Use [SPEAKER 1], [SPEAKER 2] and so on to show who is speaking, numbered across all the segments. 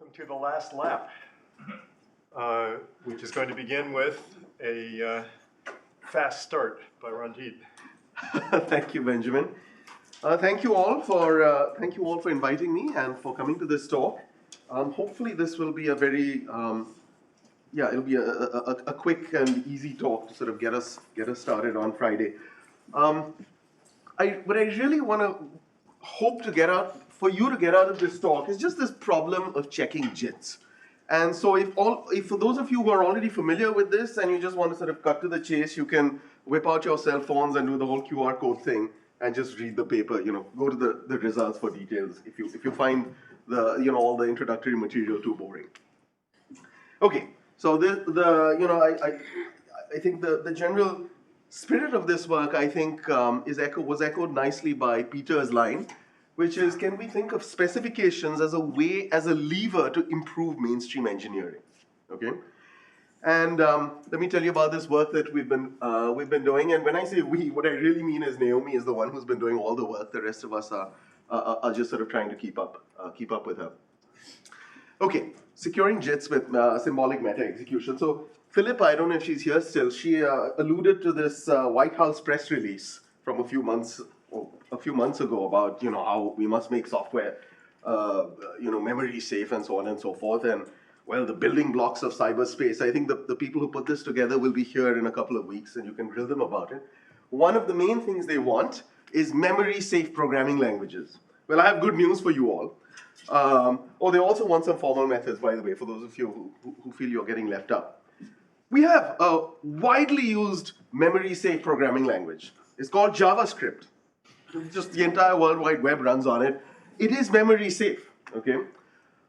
[SPEAKER 1] Welcome to the last lap, which is going to begin with a fast start by Ranjit.
[SPEAKER 2] Thank you, Benjamin. Thank you all for inviting me and for coming to this talk. Hopefully, this will be a very it'll be a quick and easy talk to sort of get us started on Friday. What I really want to hope to get out for you to get out of this talk is just this problem of checking JITs. And so if for those of you who are already familiar with this and you just want to sort of cut to the chase, you can whip out your cell phones and do the whole QR code thing and just read the paper, go to the results for details if you find all the introductory material too boring. Okay, so I think the general spirit of this work, I think, was echoed nicely by Peter's line, which is, can we think of specifications as a lever to improve mainstream engineering? Okay, and let me tell you about this work that we've been doing. And when I say we, what I really mean is Naomi is the one who's been doing all the work. The rest of us are just sort of trying to keep up with her. Okay, securing JITs with symbolic meta execution. So Philippa, I don't know if she's here still. She alluded to this White House press release from a few months ago about how we must make software memory safe and so on and so forth. And well, the building blocks of cyberspace. I think the people who put this together will be here in a couple of weeks, and you can grill them about it. One of the main things they want is memory safe programming languages. Well, I have good news for you all. They also want some formal methods, by the way, for those of you who feel you're getting left out. We have a widely used memory safe programming language. It's called JavaScript. Just the entire World Wide Web runs on it. It is memory safe, okay?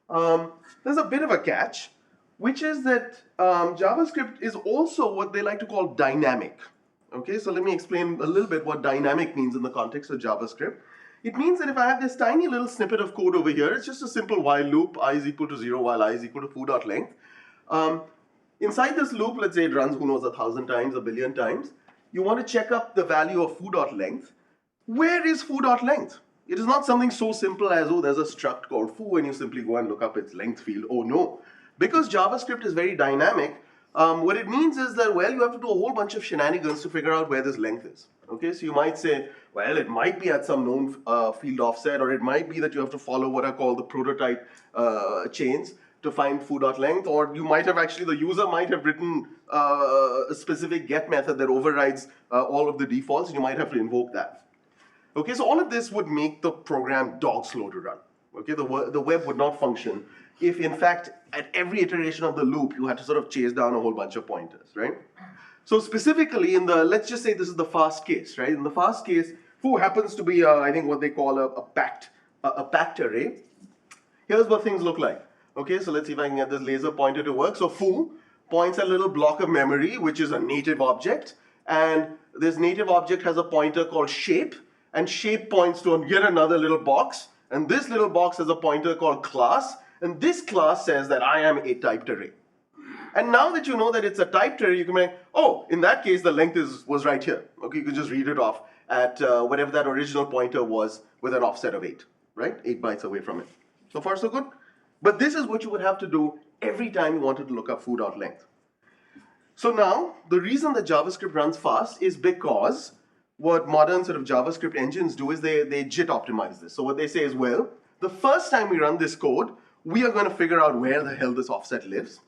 [SPEAKER 2] There's a bit of a catch, which is that JavaScript is also what they like to call dynamic. Okay, so let me explain a little bit what dynamic means in the context of JavaScript. It means that if I have this tiny little snippet of code over here, it's just a simple while loop, I is equal to 0 while I is equal to foo.length. Inside this loop, let's say it runs, who knows, 1,000 times, 1 billion times. You want to check up the value of foo.length. Where is foo.length? It is not something so simple as, there's a struct called foo and you simply go and look up its length field. Oh no. Because JavaScript is very dynamic, what it means is that, well, you have to do a whole bunch of shenanigans to figure out where this length is. Okay, so you might say, well, it might be at some known field offset, or it might be that you have to follow what are called the prototype chains to find foo.length, or you might have the user might have written a specific get method that overrides all of the defaults, and you might have to invoke that. Okay, so all of this would make the program dog slow to run. Okay, the web would not function if, in fact, at every iteration of the loop, you had to sort of chase down a whole bunch of pointers, right? So specifically let's just say this is the fast case, right? In the fast case, foo happens to be, I think, what they call a packed array. Here's what things look like. Okay, so let's see if I can get this laser pointer to work. So foo points at a little block of memory, which is a native object. And this native object has a pointer called shape. And shape points to yet another little box. And this little box has a pointer called class. And this class says that I am a typed array. And now that you know that it's a typed array, you can make, in that case, the length was right here. Okay, you can just read it off at whatever that original pointer was with an offset of 8, right? 8 bytes away from it. So far, so good. But this is what you would have to do every time you wanted to look up foo.length. So now, the reason that JavaScript runs fast is because what modern sort of JavaScript engines do is they JIT optimize this. So what they say is, well, the first time we run this code, we are going to figure out where the hell this offset lives.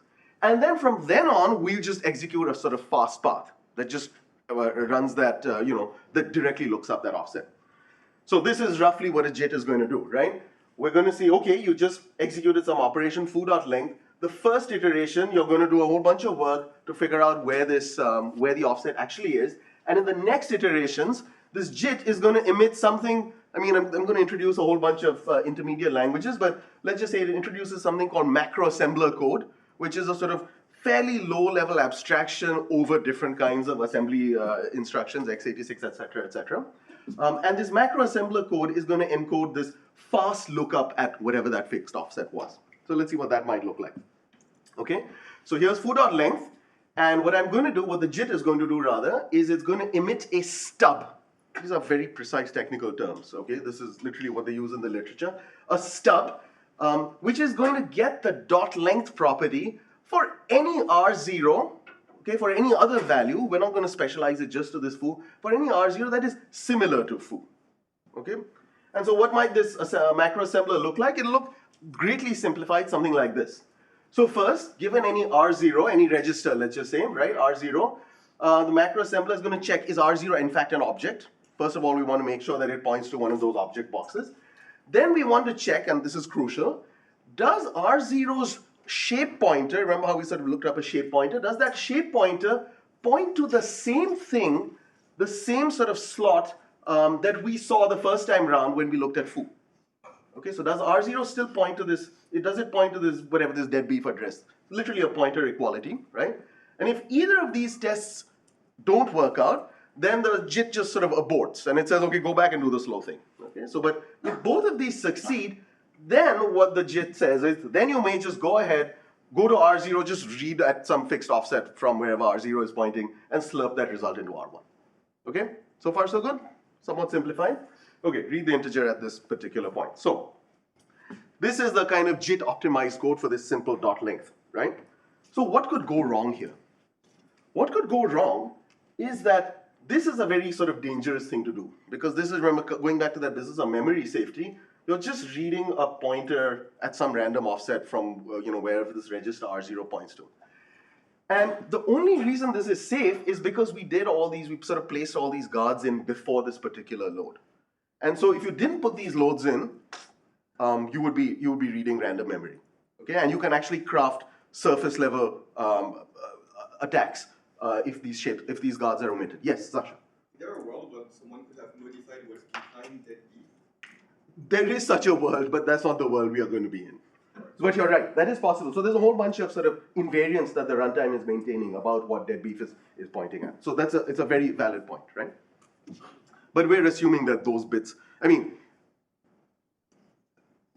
[SPEAKER 2] And then from then on, we'll just execute a sort of fast path that just runs that, that directly looks up that offset. So this is roughly what a JIT is going to do, right? We're going to say, okay, you just executed some operation foo.length. The first iteration, you're going to do a whole bunch of work to figure out where the offset actually is. And in the next iterations, this JIT is going to emit something. I mean, I'm going to introduce a whole bunch of intermediate languages, but let's just say it introduces something called macro assembler code, which is a sort of fairly low-level abstraction over different kinds of assembly instructions, x86, etc., etc. And this macro assembler code is going to encode this fast lookup at whatever that fixed offset was. So let's see what that might look like. Okay, so here's foo.length. And what I'm going to do, what the JIT is going to do rather, is it's going to emit a stub. These are very precise technical terms, okay? This is literally what they use in the literature. A stub which is going to get the dot length property for any R0, okay, for any other value. We're not going to specialize it just to this foo, for any R0 that is similar to foo, okay? And so what might this macro assembler look like? It'll look greatly simplified, something like this. So first, given any R0, any register, let's just say, right, R0, the macro assembler is going to check, is R0 in fact an object? First of all, we want to make sure that it points to one of those object boxes. Then we want to check, and this is crucial, does R0's shape pointer, remember how we sort of looked up a shape pointer, does that shape pointer point to the same thing, the same sort of slot that we saw the first time round when we looked at foo? Okay, so does R0 still point to this, does it point to this, whatever this dead beef address? Literally a pointer equality, right? And if either of these tests don't work out, then the JIT just sort of aborts and it says, okay, go back and do the slow thing. Okay, so but if both of these succeed, then what the JIT says is, then you may just go ahead, go to R0, just read at some fixed offset from wherever R0 is pointing and slurp that result into R1. Okay, so far so good? Somewhat simplified? Okay, read the integer at this particular point. So, this is the kind of JIT optimized code for this simple dot length, right? So what could go wrong here? What could go wrong is that this is a very sort of dangerous thing to do, because this is, remember, going back to that, this is a memory safety. You're just reading a pointer at some random offset from wherever this register R0 points to. And the only reason this is safe is because we did all these, we sort of placed all these guards in before this particular load. And so if you didn't put these loads in, you would be reading random memory. Okay, and you can actually craft surface level attacks if these guards are omitted. Yes, Sasha.
[SPEAKER 3] Is there a world where someone could have modified what's behind that beef?
[SPEAKER 2] There is such a world, but that's not the world we are going to be in. But you're right, that is possible. So there's a whole bunch of sort of invariants that the runtime is maintaining about what dead beef is pointing at. So it's a very valid point, right? But we're assuming that those bits, I mean,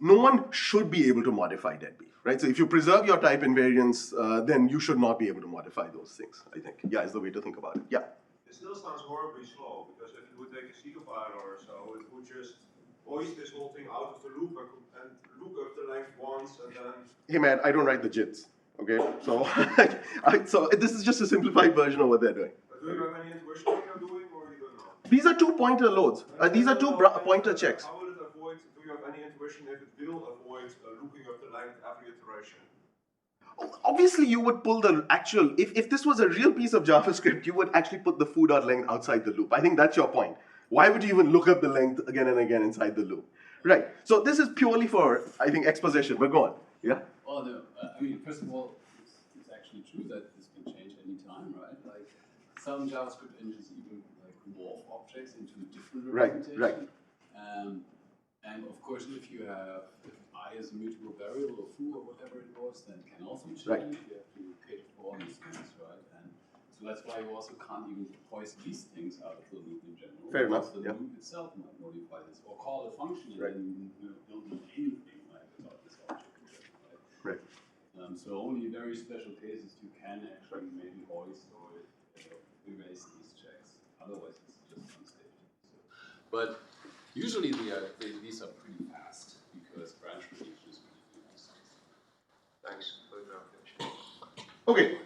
[SPEAKER 2] no one should be able to modify dead beef, right? So if you preserve your type invariants, then you should not be able to modify those things, I think. Yeah, is the way to think about it. Yeah.
[SPEAKER 4] It still sounds horribly slow, because if you would take a C compiler or so, it would just voice this whole thing out of the loop and look up the length once and then...
[SPEAKER 2] Hey man, I don't write the JITs, okay? So, so this is just a simplified version of what they're doing.
[SPEAKER 4] But do you have any intuition what you're doing, or you don't know?
[SPEAKER 2] These are two pointer loads. These are two pointer checks.
[SPEAKER 4] How will it avoid, do you have any intuition if it will avoid looking up the length every iteration?
[SPEAKER 2] Obviously, you would pull the actual, if this was a real piece of JavaScript, you would actually put the foo.length outside the loop. I think that's your point. Why would you even look up the length again and again inside the loop? Right. So this is purely for, I think, exposition, but go on. Yeah?
[SPEAKER 5] Well, no, I mean, first of all, it's actually true that this can change any time, right? Like, some JavaScript engines even like morph objects into different representation.
[SPEAKER 2] Right.
[SPEAKER 5] And of course, if I is a mutable variable or foo or whatever it was, then it can also change.
[SPEAKER 2] Right.
[SPEAKER 5] You have to cater for all these things, right? And so that's why you also can't even voice these things out of the loop in general.
[SPEAKER 2] Fair enough.
[SPEAKER 5] The loop itself might modify this, or call a function and
[SPEAKER 2] Right.
[SPEAKER 5] then you don't do anything like about this object, right?
[SPEAKER 2] Right.
[SPEAKER 5] So only in very special cases you can actually maybe voice or erase these checks. Otherwise, it's just unsafe. But usually these are pretty fast because branch predictions really nice.
[SPEAKER 4] Thanks for the clarification.
[SPEAKER 2] Okay.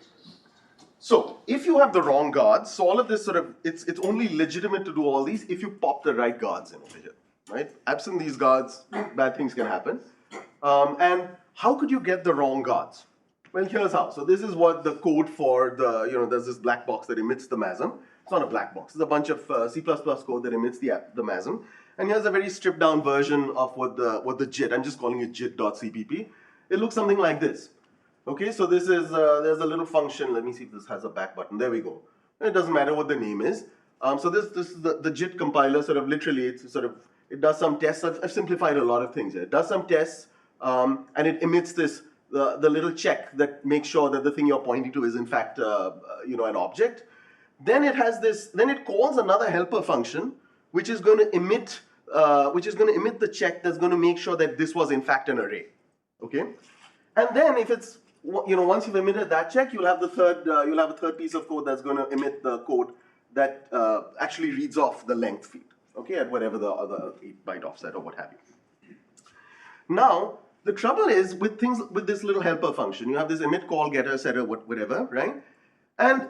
[SPEAKER 2] So if you have the wrong guards, so all of this sort of, it's only legitimate to do all these if you pop the right guards in over here, right? Absent these guards, bad things can happen. And how could you get the wrong guards? Well, here's how. So this is what the code for the, there's this black box that emits the MASM. It's not a black box. It's a bunch of C++ code that emits the MASM. And here's a very stripped down version of what the JIT, I'm just calling it jit.cpp. It looks something like this. Okay, so this is, there's a little function. Let me see if this has a back button. There we go. It doesn't matter what the name is. So this is the JIT compiler sort of literally, it does some tests. I've simplified a lot of things here. It does some tests and it emits this, the little check that makes sure that the thing you're pointing to is in fact, an object. Then it has this, then it calls another helper function, which is going to emit the check that's going to make sure that this was in fact an array. Okay? And then if it's, once you've emitted that check, you'll have a third piece of code that's going to emit the code that actually reads off the length field, okay, at whatever the other 8-byte offset or what have you. Now, The trouble is with things with this little helper function, you have this emit, call, getter, setter, whatever, right? And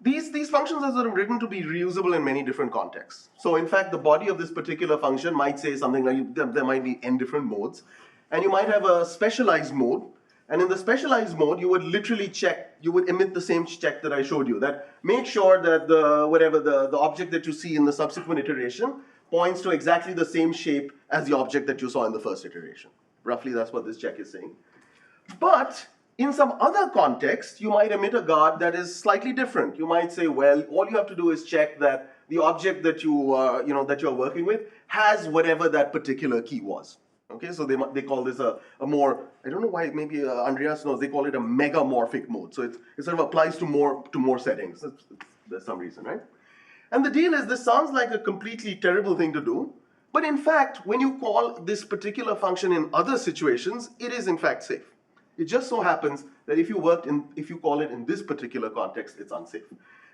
[SPEAKER 2] these functions are sort of written to be reusable in many different contexts. So in fact, the body of this particular function might say something like there might be n different modes, and you might have a specialized mode. And in the specialized mode, you would literally check, you would emit the same check that I showed you, that make sure that the object that you see in the subsequent iteration points to exactly the same shape as the object that you saw in the first iteration. Roughly, that's what this check is saying. But in some other context, you might emit a guard that is slightly different. You might say, well, all you have to do is check that the object that that you're working with has whatever that particular key was. Okay, so they call this a more, I don't know why, maybe Andreas knows, they call it a megamorphic mode. So it sort of applies to more settings. There's some reason, right? And the deal is, this sounds like a completely terrible thing to do, but in fact, when you call this particular function in other situations, it is in fact safe. It just so happens that if you call it in this particular context, it's unsafe.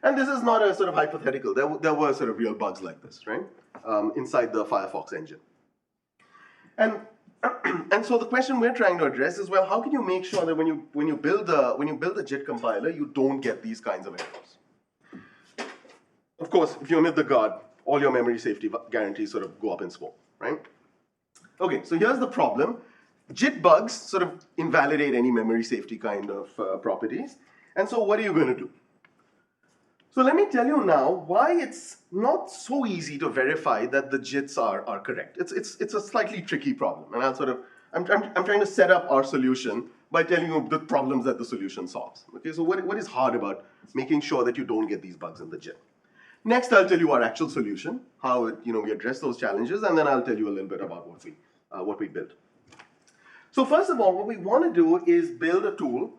[SPEAKER 2] And this is not a sort of hypothetical. There were sort of real bugs like this, right? Inside the Firefox engine. And so the question we're trying to address is, well, how can you make sure that when you build a JIT compiler, you don't get these kinds of errors? Of course, if you omit the guard, all your memory safety guarantees sort of go up in smoke, right? Okay, so here's the problem. JIT bugs sort of invalidate any memory safety kind of properties. And so what are you going to do? So let me tell you now why it's not so easy to verify that the JITs are correct. It's a slightly tricky problem, and I'm trying to set up our solution by telling you the problems that the solution solves. Okay, so what is hard about making sure that you don't get these bugs in the JIT? Next, I'll tell you our actual solution, how we address those challenges, and then I'll tell you a little bit about what we built. So first of all, what we want to do is build a tool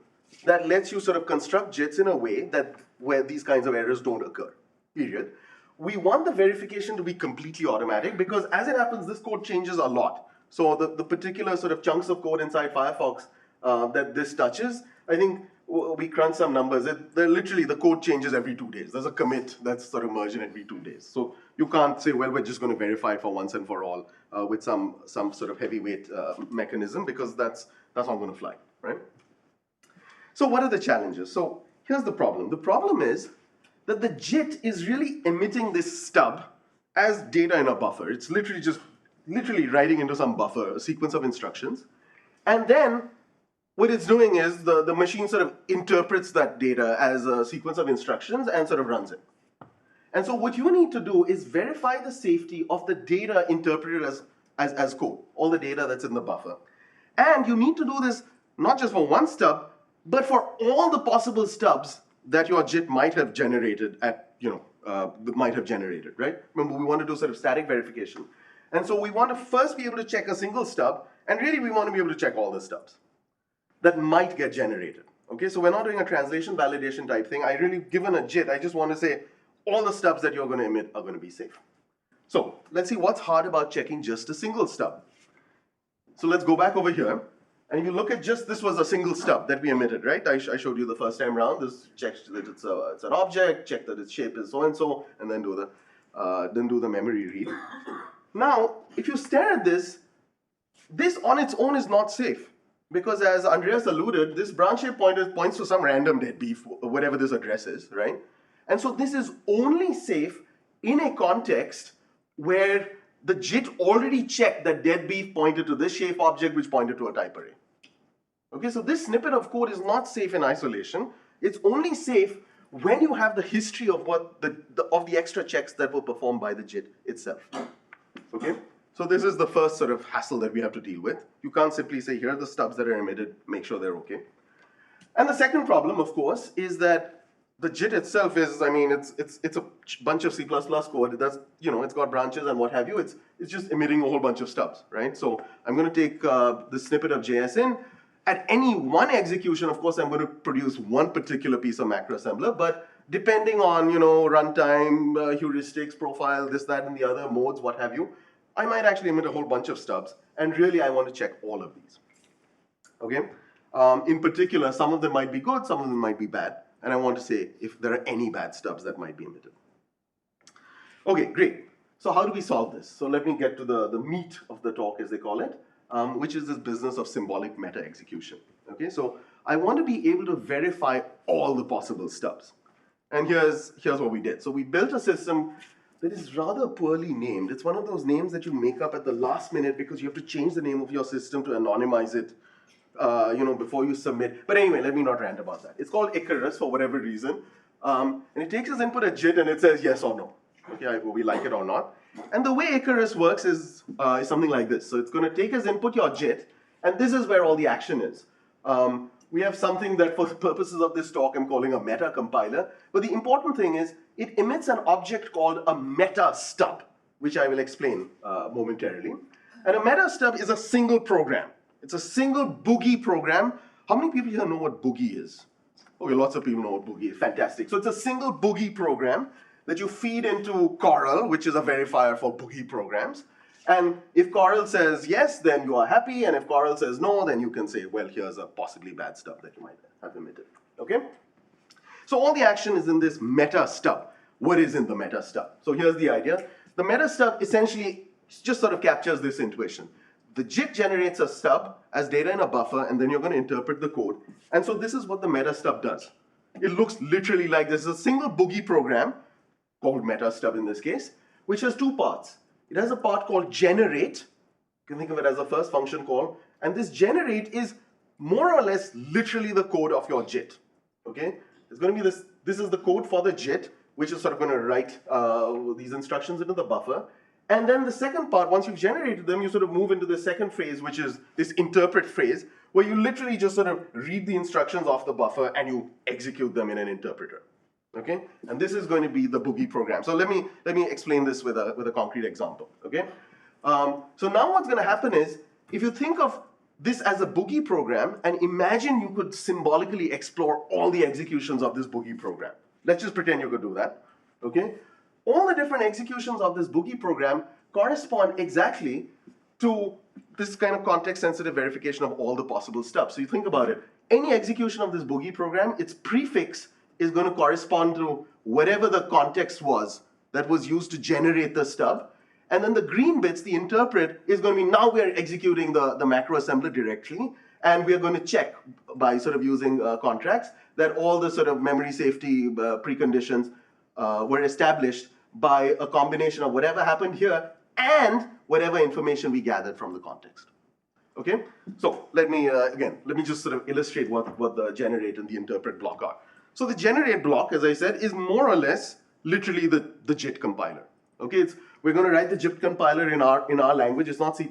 [SPEAKER 2] that lets you sort of construct JITs in a way where these kinds of errors don't occur, period. We want the verification to be completely automatic because, as it happens, this code changes a lot. So the particular sort of chunks of code inside Firefox that this touches, I think we crunch some numbers. Literally, the code changes every 2 days. There's a commit that's sort of merged in every 2 days. So you can't say, well, we're just going to verify it for once and for all with some sort of heavyweight mechanism, because that's not going to fly, right? So what are the challenges? So here's the problem. The problem is that the JIT is really emitting this stub as data in a buffer. It's literally writing into some buffer, a sequence of instructions. And then what it's doing is the machine sort of interprets that data as a sequence of instructions and sort of runs it. And so what you need to do is verify the safety of the data interpreted as code, all the data that's in the buffer. And you need to do this not just for one stub, but for all the possible stubs that your JIT might have generated right? Remember, we want to do sort of static verification. And so we want to first be able to check a single stub, and really we want to be able to check all the stubs that might get generated. Okay, so we're not doing a translation validation type thing. Given a JIT, I just want to say all the stubs that you're going to emit are going to be safe. So let's see what's hard about checking just a single stub. So let's go back over here. And if you look at this was a single stub that we emitted, right? I showed you the first time round. This checks that it's an object, check that its shape is so-and-so, and then do the memory read. Now, if you stare at this on its own is not safe. Because as Andreas alluded, this branch shape pointer points to some random deadbeef, whatever this address is, right? And so this is only safe in a context where the JIT already checked that deadbeef pointed to this shape object, which pointed to a type array. Okay, so this snippet of code is not safe in isolation. It's only safe when you have the history of the extra checks that were performed by the JIT itself. Okay, so this is the first sort of hassle that we have to deal with. You can't simply say, here are the stubs that are emitted, make sure they're okay. And the second problem, of course, is that the JIT itself is, it's a bunch of C++ code. That's, it's got branches and what have you. It's just emitting a whole bunch of stubs, right? So I'm going to take the snippet of JS in. At any one execution, of course, I'm going to produce one particular piece of macro assembler. But depending on, runtime, heuristics, profile, this, that, and the other modes, what have you, I might actually emit a whole bunch of stubs. And really, I want to check all of these. Okay? In particular, some of them might be good, some of them might be bad. And I want to say if there are any bad stubs that might be emitted. Okay, great. So how do we solve this? So let me get to the meat of the talk, as they call it. which is this business of symbolic meta execution. Okay, so I want to be able to verify all the possible stubs. And here's what we did. So we built a system that is rather poorly named. It's one of those names that you make up at the last minute because you have to change the name of your system to anonymize it, before you submit. But anyway, let me not rant about that. It's called Icarus for whatever reason. And it takes as input a JIT and it says yes or no. Okay, we like it or not. And the way Icarus works is something like this. So it's going to take as input your JIT, and this is where all the action is. We have something that for the purposes of this talk I'm calling a meta compiler. But the important thing is it emits an object called a meta stub, which I will explain momentarily. And a meta stub is a single program. It's a single boogie program. How many people here know what boogie is? Okay, lots of people know what boogie is. Fantastic. So it's a single boogie program that you feed into Coral, which is a verifier for boogie programs. And if Coral says yes, then you are happy. And if Coral says no, then you can say, well, here's a possibly bad stub that you might have emitted. Okay? So all the action is in this meta stub. What is in the meta stub? So here's the idea. The meta stub essentially just sort of captures this intuition. The JIT generates a stub as data in a buffer, and then you're going to interpret the code. And so this is what the meta stub does. It looks literally like this is a single boogie program, called meta stub in this case, which has two parts. It has a part called generate. You can think of it as a first function call. And this generate is more or less literally the code of your JIT. Okay? It's going to be this is the code for the JIT, which is sort of going to write these instructions into the buffer. And then the second part, once you've generated them, you sort of move into the second phase, which is this interpret phase, where you literally just sort of read the instructions off the buffer and you execute them in an interpreter. Okay? And this is going to be the boogie program. So let me explain this with a concrete example. Okay? So now what's going to happen is, if you think of this as a boogie program, and imagine you could symbolically explore all the executions of this boogie program. Let's just pretend you could do that. Okay? All the different executions of this boogie program correspond exactly to this kind of context-sensitive verification of all the possible stuff. So you think about it. Any execution of this boogie program, its prefix is going to correspond to whatever the context was that was used to generate the stub. And then the green bits, the interpret, is going to be now we're executing the macro assembler directly. And we're going to check by sort of using contracts that all the sort of memory safety preconditions were established by a combination of whatever happened here and whatever information we gathered from the context. Okay? So let me just sort of illustrate what the generate and the interpret block are. So the generate block, as I said, is more or less literally the JIT compiler. Okay, we're going to write the JIT compiler in our language. It's not C++,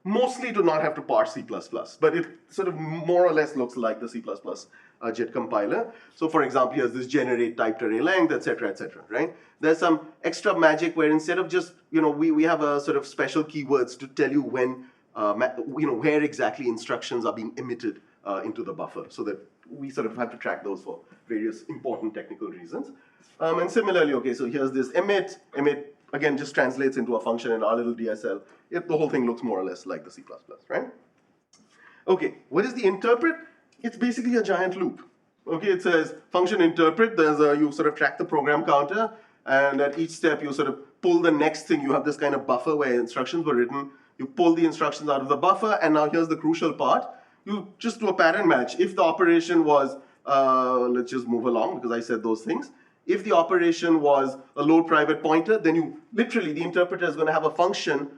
[SPEAKER 2] mostly to not have to parse C++, but it sort of more or less looks like the C++ JIT compiler. So for example, here's this generate typed array length, etc., right? There's some extra magic where instead of just, we have a sort of special keywords to tell you when, where exactly instructions are being emitted into the buffer, so that we sort of have to track those for various important technical reasons. And similarly, okay, so here's this emit, again, just translates into a function in our little DSL. The whole thing looks more or less like the C++, right? Okay, what is the interpret? It's basically a giant loop. Okay, it says function interpret, you sort of track the program counter, and at each step you sort of pull the next thing. You have this kind of buffer where instructions were written. You pull the instructions out of the buffer, and now here's the crucial part. You just do a pattern match. If the operation was, let's just move along because I said those things. If the operation was a load private pointer, then you literally, the interpreter is going to have a function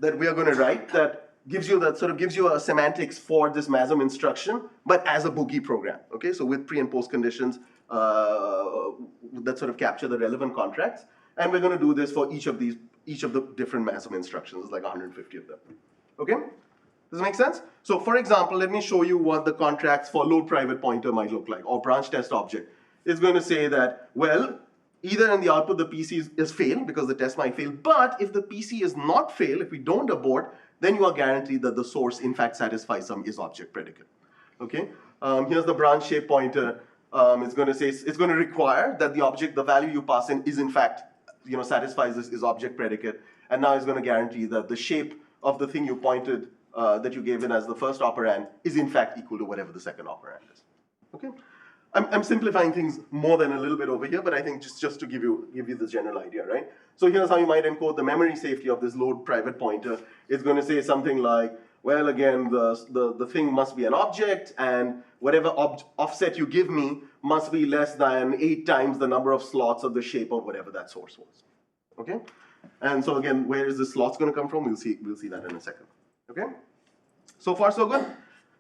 [SPEAKER 2] that we are going to write that gives you a semantics for this MASM instruction, but as a boogie program. Okay, so with pre and post conditions that sort of capture the relevant contracts, and we're going to do this for each of the different MASM instructions. There's like 150 of them. Okay, does it make sense? So for example, let me show you what the contracts for load private pointer might look like, or branch test object. It's going to say that, well, either in the output the PC is fail because the test might fail, but if the PC is not fail, if we don't abort, then you are guaranteed that the source in fact satisfies some is-object predicate. Okay, here's the branch shape pointer. It's going to require that the object, the value you pass in, is in fact, satisfies this is-object predicate, and now it's going to guarantee that the shape of the thing you pointed, that you gave in as the first operand, is in fact equal to whatever the second operand is. Okay. I'm simplifying things more than a little bit over here, but I think just to give you the general idea, right? So here's how you might encode the memory safety of this load private pointer. It's going to say something like, well, again, the thing must be an object, and whatever offset you give me must be less than 8 times the number of slots of the shape of whatever that source was. Okay? And so again, where is the slots going to come from? We'll see that in a second. Okay? So far, so good?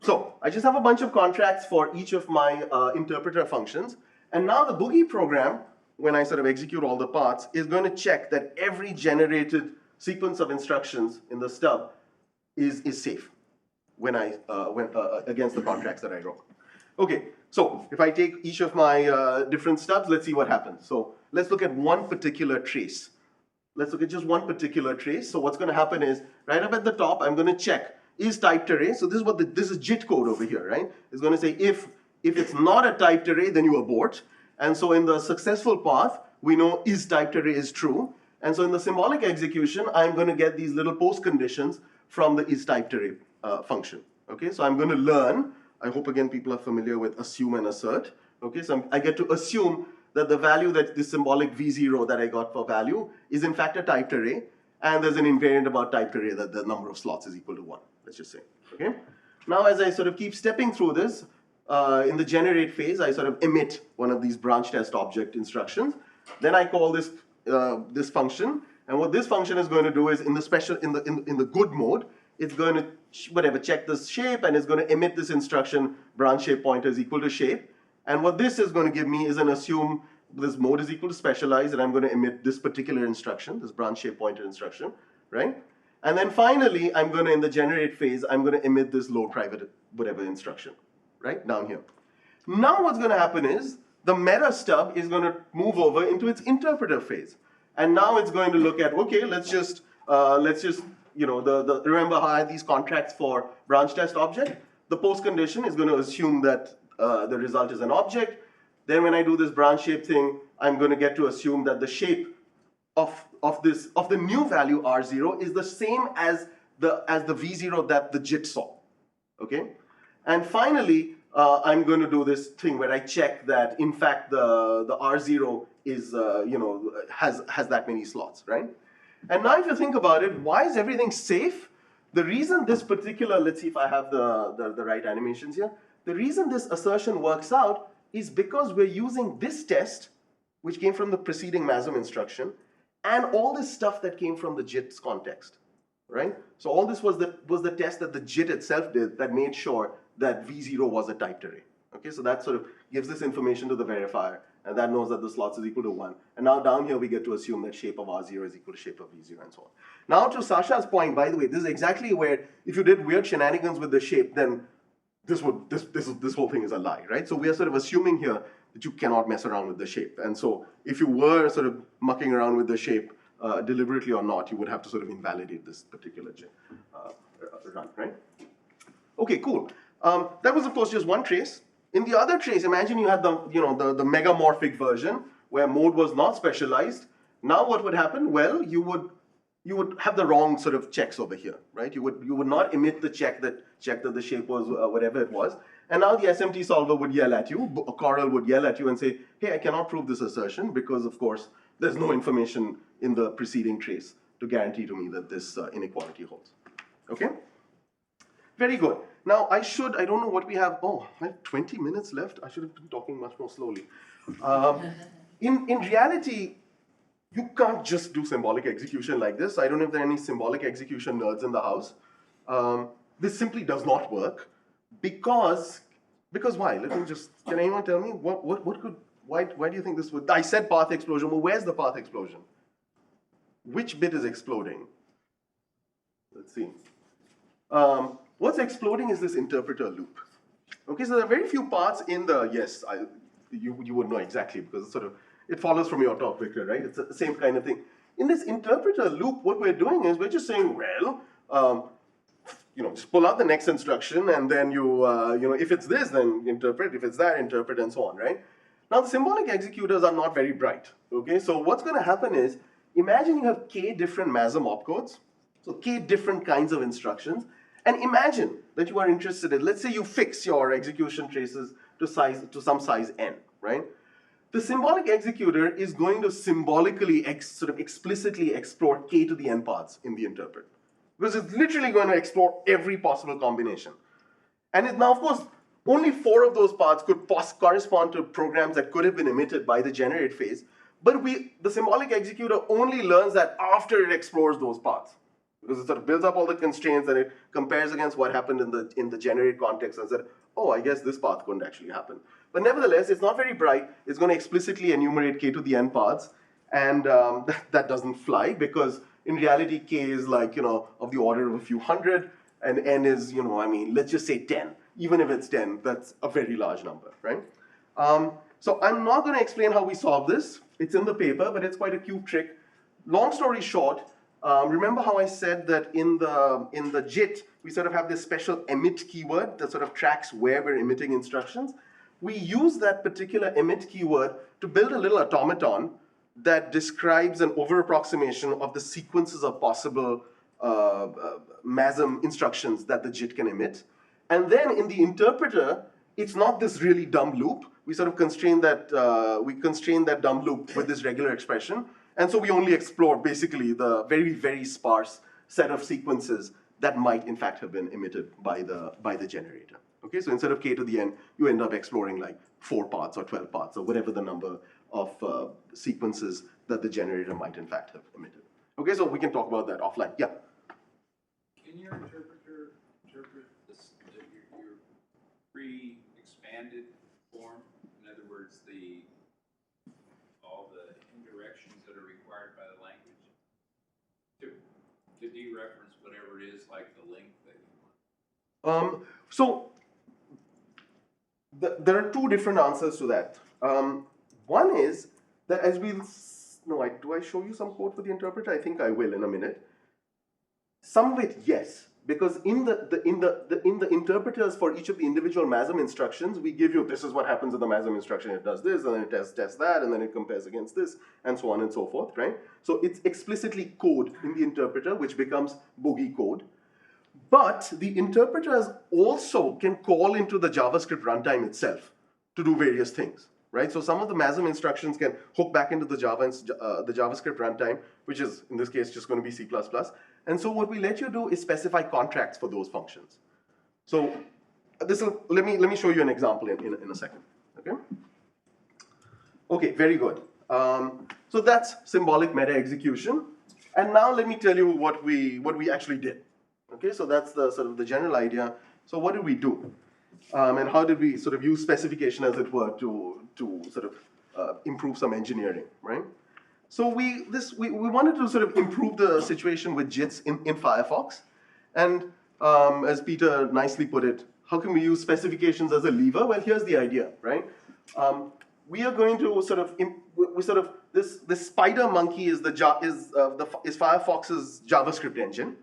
[SPEAKER 2] So I just have a bunch of contracts for each of my interpreter functions. And now the boogie program, when I sort of execute all the parts, is going to check that every generated sequence of instructions in the stub is safe when against the contracts that I wrote. Okay, so if I take each of my different stubs, let's see what happens. So let's look at one particular trace. Let's look at just one particular trace. So what's going to happen is, right up at the top, I'm going to check, is typed array, so this is what this is JIT code over here, right? It's going to say if it's not a typed array, then you abort. And so in the successful path, we know is typed array is true. And so in the symbolic execution, I'm going to get these little post conditions from the is typed array function. Okay, so I'm going to learn, I hope again people are familiar with assume and assert. Okay, so I get to assume that the value that this symbolic v0 that I got for value is in fact a typed array, and there's an invariant about typed array that the number of slots is equal to 1, let's just say. Okay. Now as I sort of keep stepping through this, in the generate phase, I sort of emit one of these branch test object instructions. Then I call this this function, and what this function is going to do is in the good mode, it's going to check this shape, and it's going to emit this instruction branch shape pointer is equal to shape. And what this is going to give me is an assume this mode is equal to specialize, and I'm going to emit this particular instruction, this branch shape pointer instruction, right? And then finally, I'm going to, in the generate phase, I'm going to emit this load private whatever instruction, right, down here. Now what's going to happen is the meta stub is going to move over into its interpreter phase. And now it's going to look at, okay, let's just remember how I had these contracts for branch test object. The post condition is going to assume that the result is an object. Then when I do this branch shape thing, I'm going to get to assume that the shape of the new value R0 is the same as the V0 that the JIT saw. Okay? And finally, I'm going to do this thing where I check that in fact the R0 is has that many slots, right? And now if you think about it, why is everything safe? The reason this particular, let's see if I have the right animations here. The reason this assertion works out is because we're using this test, which came from the preceding MASM instruction, and all this stuff that came from the JIT's context, right? So all this was the test that the JIT itself did that made sure that V0 was a typed array. Okay, so that sort of gives this information to the verifier, and that knows that the slots is equal to 1. And now down here we get to assume that shape of R0 is equal to shape of V0 and so on. Now to Sasha's point, by the way, this is exactly where if you did weird shenanigans with the shape, then this whole thing is a lie, right? So we are sort of assuming here that you cannot mess around with the shape. And so if you were sort of mucking around with the shape deliberately or not, you would have to sort of invalidate this particular run, right? Okay, cool. That was of course just one trace. In the other trace, imagine you had the megamorphic version where mode was not specialized. Now what would happen? Well, you would have the wrong sort of checks over here, right? You would not emit the check that the shape was whatever it was. And now the SMT solver would yell at you, Coral would yell at you and say, hey, I cannot prove this assertion because of course there's no information in the preceding trace to guarantee to me that this inequality holds. Okay? Very good. Now I don't know what we have. Oh, I have 20 minutes left. I should have been talking much more slowly. In reality, you can't just do symbolic execution like this. I don't know if there are any symbolic execution nerds in the house. This simply does not work because why? Can anyone tell me why do you think this would? I said path explosion. Well, where's the path explosion? Which bit is exploding? Let's see. What's exploding is this interpreter loop. Okay, so there are very few parts in the, you would know exactly because it follows from your talk, Victor, right? It's the same kind of thing. In this interpreter loop, what we're doing is we're just saying, well, just pull out the next instruction and then if it's this, then interpret, if it's that, interpret, and so on, right? Now, the symbolic executors are not very bright, okay? So what's going to happen is, imagine you have k different MASM opcodes, so k different kinds of instructions, and imagine that you are interested in, let's say you fix your execution traces to some size n, right? The symbolic executor is going to symbolically, explicitly explore k to the n paths in the interpret. because it's literally going to explore every possible combination. And now, of course, only 4 of those paths could correspond to programs that could have been emitted by the generate phase. But the symbolic executor only learns that after it explores those paths, because it sort of builds up all the constraints and it compares against what happened in the generate context and said, oh, I guess this path couldn't actually happen. But nevertheless, it's not very bright. It's going to explicitly enumerate k to the n paths, and that doesn't fly because in reality k is like of the order of a few hundred, and n is let's just say 10. Even if it's 10, that's a very large number, right? So I'm not going to explain how we solve this. It's in the paper, but it's quite a cute trick. Long story short, remember how I said that in the JIT, we sort of have this special emit keyword that sort of tracks where we're emitting instructions? We use that particular emit keyword to build a little automaton that describes an over-approximation of the sequences of possible MASM instructions that the JIT can emit. And then in the interpreter, it's not this really dumb loop. We sort of constrain that dumb loop with this regular expression. And so we only explore basically the very, very sparse set of sequences that might in fact have been emitted by the generator. Okay, so instead of k to the n, you end up exploring like 4 paths or 12 paths or whatever the number of sequences that the generator might in fact have emitted. Okay, so we can talk about that offline. Yeah.
[SPEAKER 6] Can your interpreter interpret your pre-expanded form? In other words, all the indirections that are required by the language to dereference whatever it is, like the length that you want?
[SPEAKER 2] So there are 2 different answers to that. One is that as do I show you some code for the interpreter? I think I will in a minute. Some of it, yes, because in the interpreters for each of the individual MASM instructions, we give you this is what happens in the MASM instruction. It does this, and then it tests that, and then it compares against this, and so on and so forth, right? So it's explicitly code in the interpreter, which becomes boogie code. But the interpreters also can call into the JavaScript runtime itself to do various things, right? So some of the MASM instructions can hook back into the JavaScript runtime, which is in this case just going to be C++. And so what we let you do is specify contracts for those functions. So let me show you an example in a second. Okay. Okay, very good. So that's symbolic meta execution. And now let me tell you what we actually did. Okay, so that's the sort of the general idea. So what did we do? And how did we sort of use specification, as it were, to sort of improve some engineering, right? So we wanted to sort of improve the situation with JITs in Firefox. And as Peter nicely put it, how can we use specifications as a lever? Well, here's the idea, right? We are going to this spider monkey is Firefox's JavaScript engine.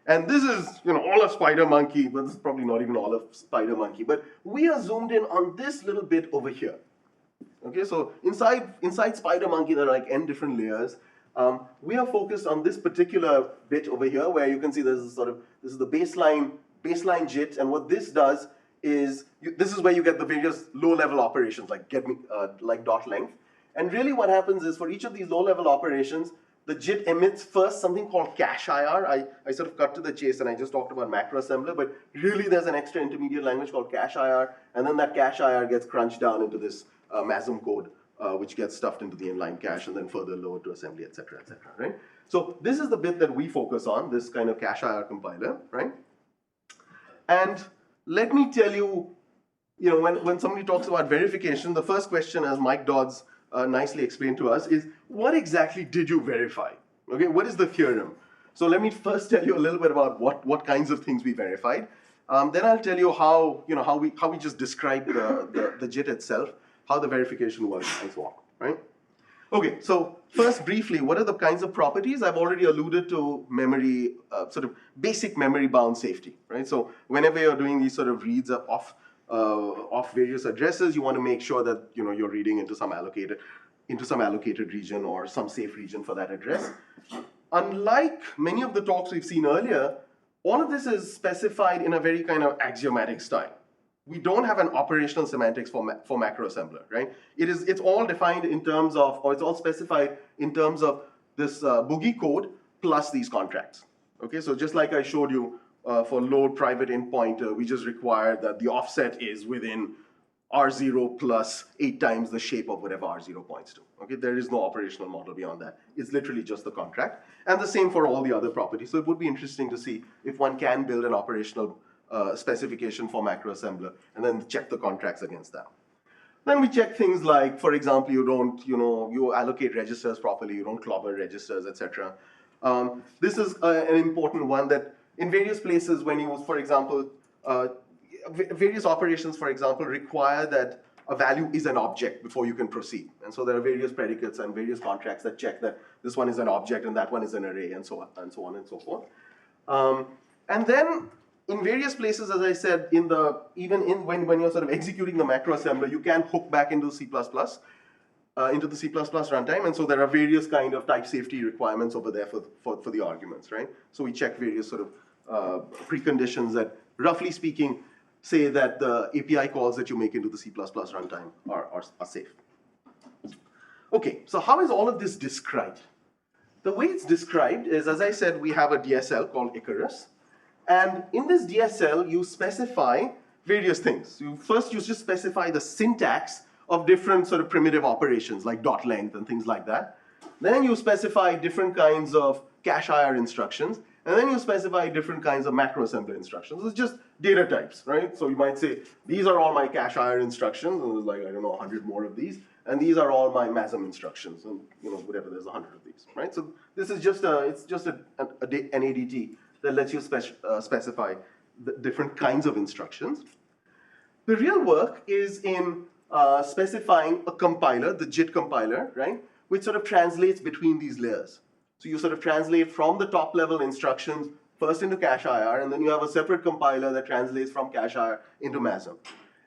[SPEAKER 2] And this is, all of SpiderMonkey, but this is probably not even all of SpiderMonkey. But we are zoomed in on this little bit over here. Okay, so inside SpiderMonkey, there are like n different layers. We are focused on this particular bit over here, where you can see this is the baseline JIT, and what this does is this is where you get the various low-level operations like dot length. And really, what happens is for each of these low-level operations, the JIT emits first something called cache IR. I sort of cut to the chase and I just talked about macro assembler, but really there's an extra intermediate language called cache IR, and then that cache IR gets crunched down into this MASM code, which gets stuffed into the inline cache and then further lowered to assembly, etc., right? So this is the bit that we focus on, this kind of cache IR compiler, right? And let me tell you, when somebody talks about verification, the first question, as Mike Dodds nicely explained to us, is what exactly did you verify? Okay, what is the theorem? So let me first tell you a little bit about what kinds of things we verified. Then I'll tell you how we just described the JIT itself, how the verification works, and so on. Right? Okay, so first briefly, what are the kinds of properties? I've already alluded to memory, sort of basic memory bound safety. Right? So whenever you're doing these sort of reads off various addresses, you want to make sure that you're reading into some allocated region or some safe region for that address. Unlike many of the talks we've seen earlier, all of this is specified in a very kind of axiomatic style. We don't have an operational semantics for macro assembler, right? It's all defined in terms of, or it's all specified in terms of this boogie code plus these contracts. Okay, so just like I showed you for load private int pointer, we just require that the offset is within R0 plus 8 times the shape of whatever R0 points to. Okay, there is no operational model beyond that. It's literally just the contract. And the same for all the other properties. So it would be interesting to see if one can build an operational specification for macro assembler and then check the contracts against that. Then we check things like, for example, you allocate registers properly, you don't clobber registers, etc. This is an important one that in various places when you, for example, various operations, for example, require that a value is an object before you can proceed. And so there are various predicates and various contracts that check that this one is an object and that one is an array and so on and so on and so forth. And then in various places, as I said, when you're sort of executing the macro assembler, you can hook back into C++, into the C++ runtime, and so there are various kind of type safety requirements over there for the arguments, right? So we check various sort of preconditions that, roughly speaking, say that the API calls that you make into the C++ runtime are safe. Okay, so how is all of this described? The way it's described is, as I said, we have a DSL called Icarus. And in this DSL, you specify various things. First, you just specify the syntax of different sort of primitive operations, like dot length and things like that. Then you specify different kinds of cache IR instructions. And then you specify different kinds of macro assembler instructions. It's just data types, right? So you might say, these are all my cache IR instructions. And there's like, I don't know, 100 more of these. And these are all my MASM instructions. And whatever, there's 100 of these, right? So this is just an ADT that lets you specify the different kinds of instructions. The real work is in specifying a compiler, the JIT compiler, right, which sort of translates between these layers. So you sort of translate from the top level instructions first into cache IR, and then you have a separate compiler that translates from cache IR into MASM.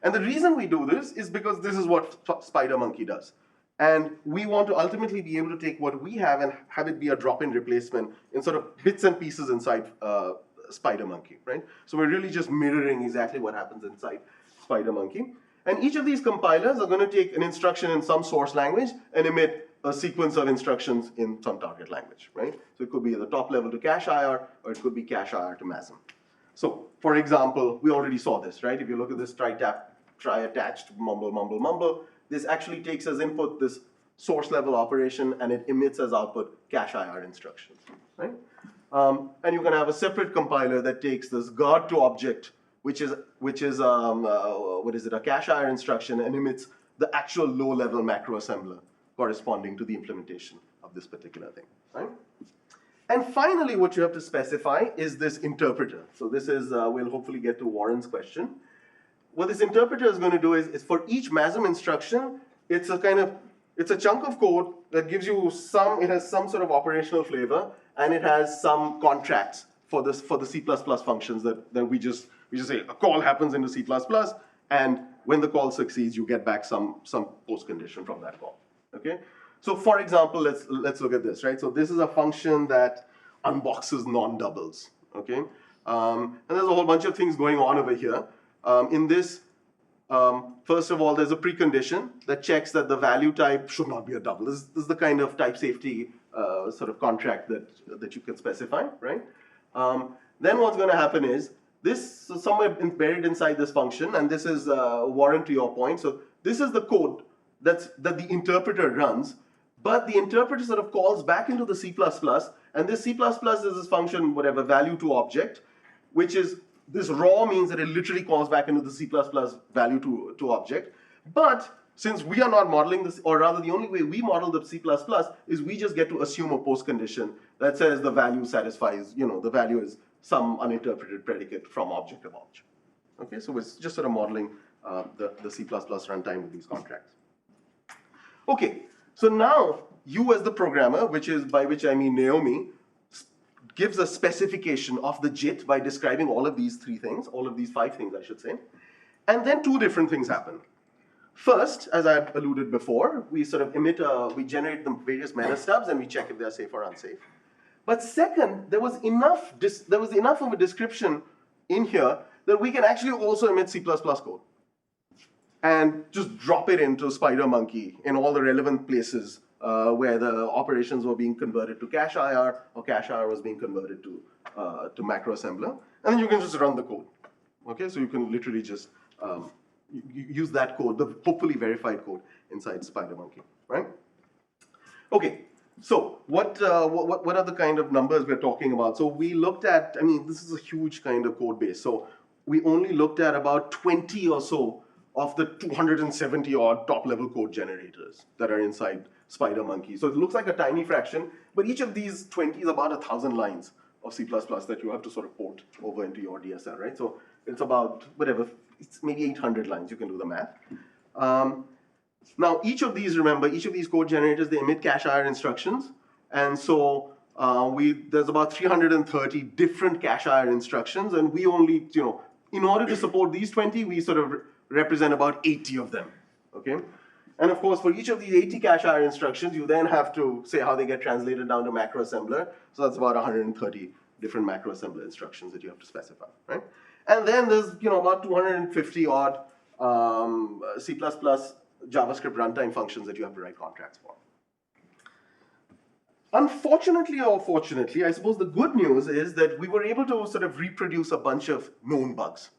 [SPEAKER 2] And the reason we do this is because this is what SpiderMonkey does. And we want to ultimately be able to take what we have and have it be a drop-in replacement in sort of bits and pieces inside SpiderMonkey, right? So we're really just mirroring exactly what happens inside SpiderMonkey. And each of these compilers are going to take an instruction in some source language and emit a sequence of instructions in some target language, right? So it could be at the top level to cache IR, or it could be cache IR to MASM. So, for example, we already saw this, right? If you look at this try attached, mumble, mumble, mumble, this actually takes as input this source level operation and it emits as output cache IR instructions, right? And you can have a separate compiler that takes this guard to object, which is a cache IR instruction, and emits the actual low level macro assembler corresponding to the implementation of this particular thing, right? And finally, what you have to specify is this interpreter. So this is, we'll hopefully get to Warren's question. What this interpreter is going to do is for each MASM instruction, it's a chunk of code that gives you it has some sort of operational flavor, and it has some contracts for the C++ functions that we just say a call happens into C++, and when the call succeeds, you get back some post condition from that call. Okay. So for example, let's look at this, right? So this is a function that unboxes non-doubles. Okay. And there's a whole bunch of things going on over here. In this, first of all, there's a precondition that checks that the value type should not be a double. This is the kind of type safety sort of contract that you can specify, right? Then what's going to happen is this is somewhere buried inside this function, and this is Warren to your point. So this is the code that the interpreter runs, but the interpreter sort of calls back into the C++, and this C++ is this function, whatever, value to object, which is this raw means that it literally calls back into the C++ value to object. But since we are not modeling this, or rather the only way we model the C++ is we just get to assume a post condition that says the value satisfies, the value is some uninterpreted predicate from object of object. Okay, so it's just sort of modeling the C++ runtime with these contracts. Okay, so now you as the programmer, by which I mean Naomi, gives a specification of the JIT by describing all of these five things, I should say. And then two different things happen. First, as I alluded before, we sort of we generate the various meta stubs and we check if they're safe or unsafe. But second, there was enough of a description in here that we can actually also emit C++ code and just drop it into SpiderMonkey in all the relevant places where the operations were being converted to cache IR, or cache IR was being converted to macro assembler, and then you can just run the code. Okay, so you can literally just use that code, the hopefully verified code inside SpiderMonkey, right? Okay, so what are the kind of numbers we're talking about? So we looked at, I mean, this is a huge kind of code base. So we only looked at about 20 or so of the 270 odd top level code generators that are inside SpiderMonkey. So it looks like a tiny fraction, but each of these 20 is about 1,000 lines of C++ that you have to sort of port over into your DSL, right? So it's about, whatever, it's maybe 800 lines, you can do the math. Now, each of these, remember, each of these code generators, they emit cache IR instructions. And so there's about 330 different cache IR instructions, and we only, in order to support these 20, we sort of represent about 80 of them, okay? And of course, for each of these 80 cache IR instructions, you then have to say how they get translated down to macro assembler. So that's about 130 different macro assembler instructions that you have to specify, right? And then there's, about 250 odd C++ JavaScript runtime functions that you have to write contracts for. Unfortunately or fortunately, I suppose the good news is that we were able to sort of reproduce a bunch of known bugs.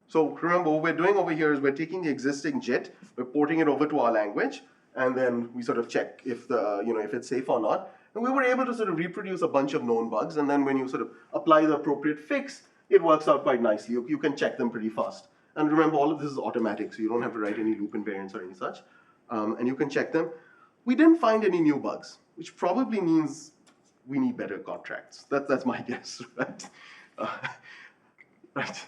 [SPEAKER 2] So remember, what we're doing over here is we're taking the existing JIT, we're porting it over to our language, and then we sort of check if if it's safe or not. And we were able to sort of reproduce a bunch of known bugs, and then when you sort of apply the appropriate fix, it works out quite nicely. You can check them pretty fast. And remember, all of this is automatic, so you don't have to write any loop invariants or any such. And you can check them. We didn't find any new bugs, which probably means we need better contracts. That's my guess, right? Right.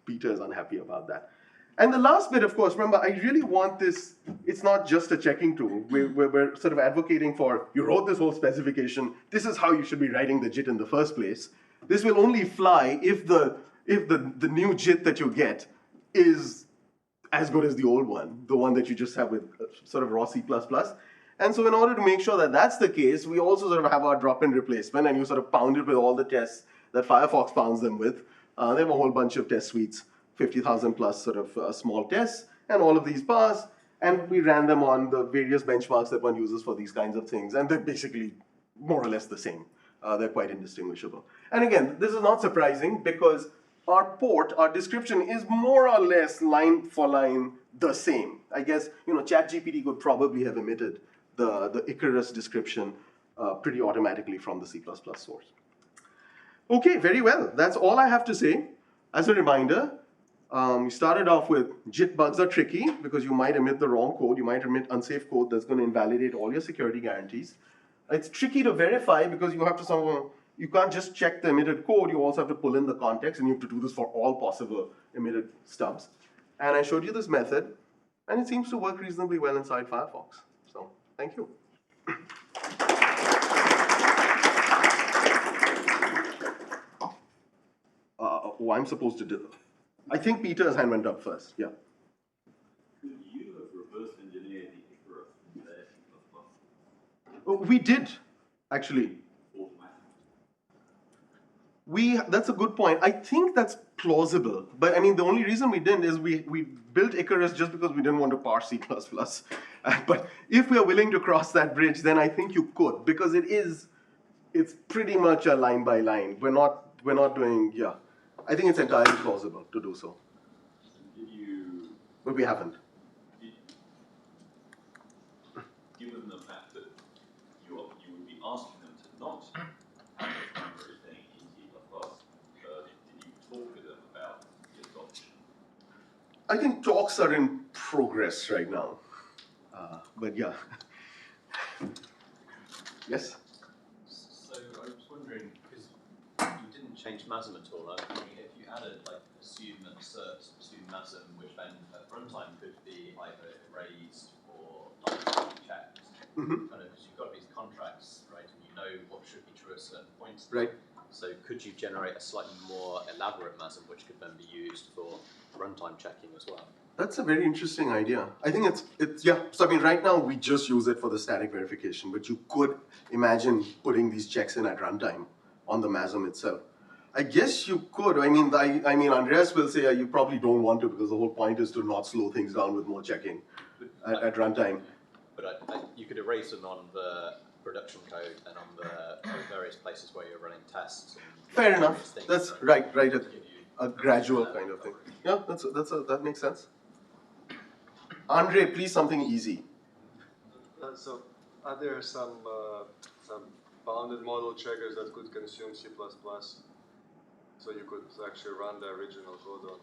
[SPEAKER 2] Peter is unhappy about that. And the last bit, of course, remember, I really want this, it's not just a checking tool. We're sort of advocating for, you wrote this whole specification, this is how you should be writing the JIT in the first place. This will only fly if the new JIT that you get is as good as the old one, the one that you just have with sort of raw C++. And so in order to make sure that that's the case, we also sort of have our drop-in replacement, and you sort of pound it with all the tests that Firefox pounds them with. They have a whole bunch of test suites, 50,000 plus sort of small tests, and all of these pass, and we ran them on the various benchmarks that one uses for these kinds of things, and they're basically more or less the same. They're quite indistinguishable. And again, this is not surprising because our port, our description is more or less line for line the same. I guess, ChatGPT could probably have emitted the Icarus description pretty automatically from the C++ source. Okay, very well. That's all I have to say. As a reminder, we started off with JIT bugs are tricky because you might emit the wrong code. You might emit unsafe code that's going to invalidate all your security guarantees. It's tricky to verify because you have to you can't just check the emitted code. You also have to pull in the context, and you have to do this for all possible emitted stubs. And I showed you this method, and it seems to work reasonably well inside Firefox. So, thank you. I'm supposed to do. I think Peter's hand went up first. Yeah.
[SPEAKER 6] Could you have reverse engineered the Icarus in their C++?
[SPEAKER 2] Oh, we did, actually. That's a good point. I think that's plausible. But I mean, the only reason we didn't is we built Icarus just because we didn't want to parse C++. But if we are willing to cross that bridge, then I think you could, because it's pretty much a line by line. We're not doing, yeah. I think it's entirely plausible to do so. But we haven't.
[SPEAKER 6] Given the fact that you would be asking them to not have everything in C++, did you talk with them about the adoption?
[SPEAKER 2] I think talks are in progress right now. But yeah. Yes?
[SPEAKER 7] So I was wondering, because you didn't change MASM at all, I was wondering if you added assume and assert to MASM, which then at runtime could be either erased or checked.
[SPEAKER 2] Mm-hmm.
[SPEAKER 7] Kind of, because you've got these contracts, right, and you know what should be true at certain points.
[SPEAKER 2] Right.
[SPEAKER 7] So could you generate a slightly more elaborate MASM, which could then be used for runtime checking as well?
[SPEAKER 2] That's a very interesting idea. I think it's yeah. So I mean, right now we just use it for the static verification, but you could imagine putting these checks in at runtime on the MASM itself. I guess you could. I mean, Andreas will say you probably don't want to because the whole point is to not slow things down with more checking at runtime.
[SPEAKER 7] but you could erase them on the production code and on the various places where you're running tests. And
[SPEAKER 2] Fair enough.
[SPEAKER 7] things
[SPEAKER 2] That's
[SPEAKER 7] that
[SPEAKER 2] right.
[SPEAKER 7] give you
[SPEAKER 2] A gradual kind of thing. Yeah, that makes sense. Andre, please something easy.
[SPEAKER 8] So, are there some bounded model checkers that could consume C++, so you could actually run the original code on?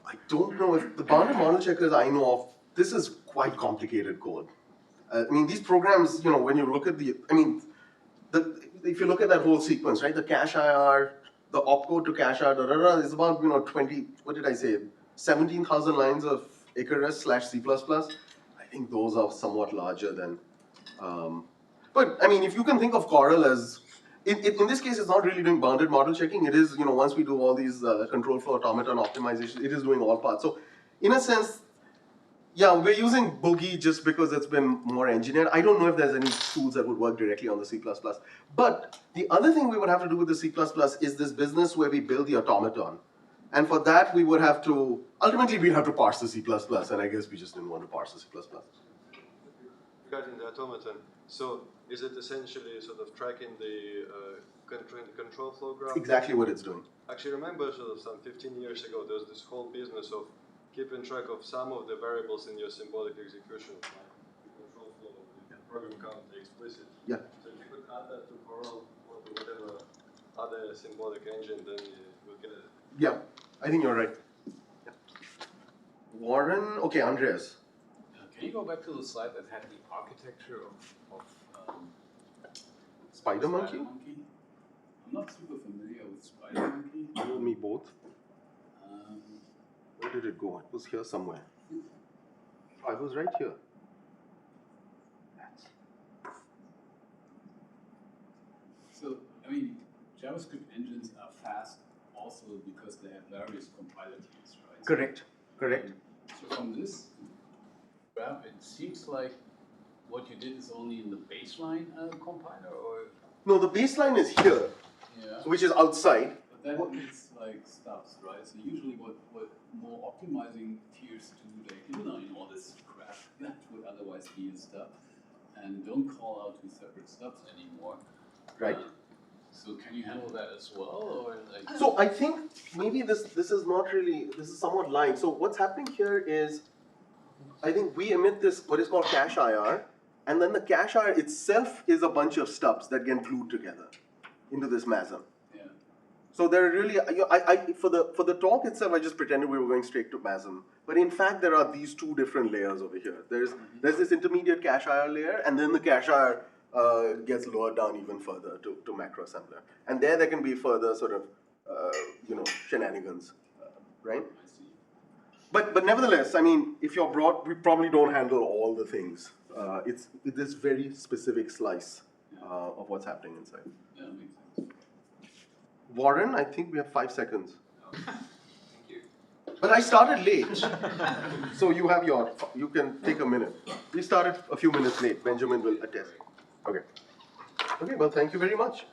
[SPEAKER 2] I don't know if the bounded model checkers I know of. This is quite complicated code. I mean, these programs, when you look at if you look at that whole sequence, right? The cache IR, the opcode to cache IR, is about 20. What did I say? 17,000 lines of Icarus/C++. I think those are somewhat larger than. But I mean, if you can think of Coral as, in this case, it's not really doing bounded model checking. It is, once we do all these control flow automaton optimization, it is doing all parts. So, in a sense, yeah, we're using Boogie just because it's been more engineered. I don't know if there's any tools that would work directly on the C++. But the other thing we would have to do with the C++ is this business where we build the automaton. And for that, we would have to, ultimately, we'd have to parse the C++, and I guess we just didn't want to parse the C++.
[SPEAKER 8] Regarding the automaton, so is it essentially sort of tracking the control flow graph?
[SPEAKER 2] Exactly what it's doing.
[SPEAKER 8] Actually, remember sort of some 15 years ago, there was this whole business of keeping track of some of the variables in your symbolic execution, like the control flow, the program count, the explicit.
[SPEAKER 2] Yeah.
[SPEAKER 8] So if you could add that to Coral or to whatever other symbolic engine, then you will get it.
[SPEAKER 2] Yeah, I think you're right. Yeah. Warren, okay, Andreas.
[SPEAKER 5] Can you go back to the slide that had the architecture of
[SPEAKER 2] Spider Monkey?
[SPEAKER 5] I'm not super familiar with Spider Monkey.
[SPEAKER 2] You and me both. Where did it go? It was here somewhere. Oh, it was right here.
[SPEAKER 5] So, I mean, JavaScript engines are fast also because they have various compiler teams, right?
[SPEAKER 2] Correct, correct.
[SPEAKER 5] So from this graph, it seems like what you did is only in the baseline compiler, or?
[SPEAKER 2] No, the baseline is here,
[SPEAKER 5] Yeah.
[SPEAKER 2] which is outside.
[SPEAKER 5] But that is like stubs, right? So usually what more optimizing tiers do, they inline all this crap that would otherwise be a stub and don't call out two separate stubs anymore.
[SPEAKER 2] Right.
[SPEAKER 5] So can you handle that as well, or like?
[SPEAKER 2] So I think maybe this is not really, this is somewhat lying. So what's happening here is, I think we emit this, what is called cache IR, and then the cache IR itself is a bunch of stubs that get glued together into this MESM.
[SPEAKER 5] Yeah.
[SPEAKER 2] So there are really, for the talk itself, I just pretended we were going straight to MESM. But in fact, there are these two different layers over here. There's this intermediate cache IR layer, and then the cache IR gets lowered down even further to macro assembler. And there can be further sort of, shenanigans, right?
[SPEAKER 5] I see.
[SPEAKER 2] But nevertheless, I mean, if you're broad, we probably don't handle all the things. It's this very specific slice of what's happening inside.
[SPEAKER 5] Yeah, that makes sense.
[SPEAKER 2] Warren, I think we have 5 seconds.
[SPEAKER 7] Thank you.
[SPEAKER 2] But I started late, so you can take a minute. We started a few minutes late. Benjamin will attest. Okay. Okay, well, thank you very much.